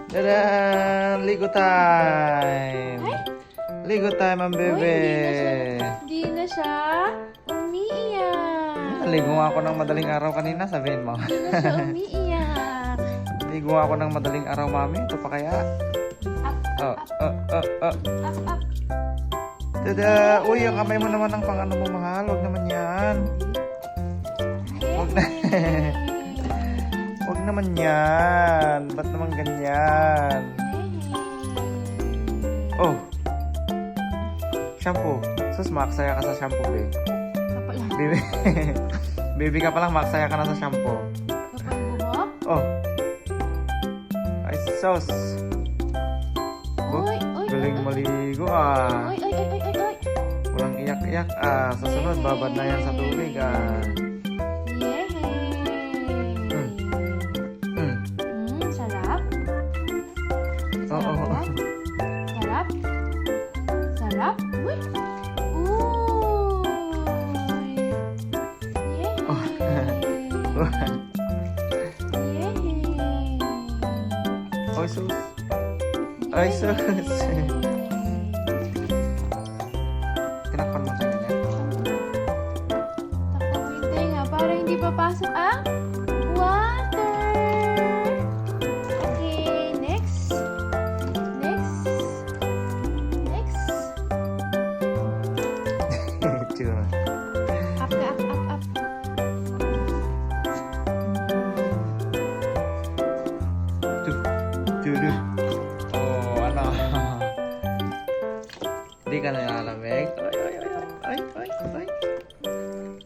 Dadan! Ligo time! Ay? Ligo time ang bebe! Hindi na siya umiiyak. Naligo nga ako ng madaling araw kanina, sabihin mo. Hindi na siya umiiyak. Ligo nga ako ng madaling araw, mami. Ito pa kaya? Up, Oh, up, up. Tada! Uy, ang kamay mo naman ang pang ano mo, mahal. Huwag naman yan. Huwag na. Huwag naman yan. Ba't naman ganyan? Oh. Shampoo. Sus, maksaya ka sa shampoo, babe. Kapal Baby. Baby ka palang, maksaya ka na sa shampoo. buhok? Oh. Ay, sus. Uy, Galing maligo ah. Uy. Walang iyak-iyak ah. Sa sunod, babad na yan sa tubig ah. Yay! Mm. Sarap. Oo. Sarap. Sarap. Uy. Yay! Ay, sus. Ay, sus. Tinakpan mo tayo niya. Takpan mo yung tenga para hindi papasok ang water. Okay, next. Tsura. Up ka, up. Tudu. Oh, ano? Hindi ka na nalalamig. Ay.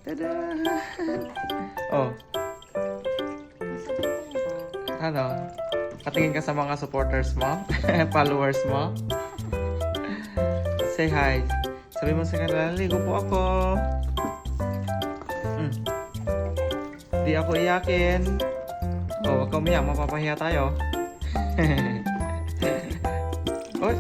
Tada! Oh, ano? Katingin ka sa mga supporters mo? Followers mo? Say hi. Sabi mo sa kanila, ligo po ako. Di ako iyakin. Oh, wag ka umiyak. Mapapahiya tayo. Oy.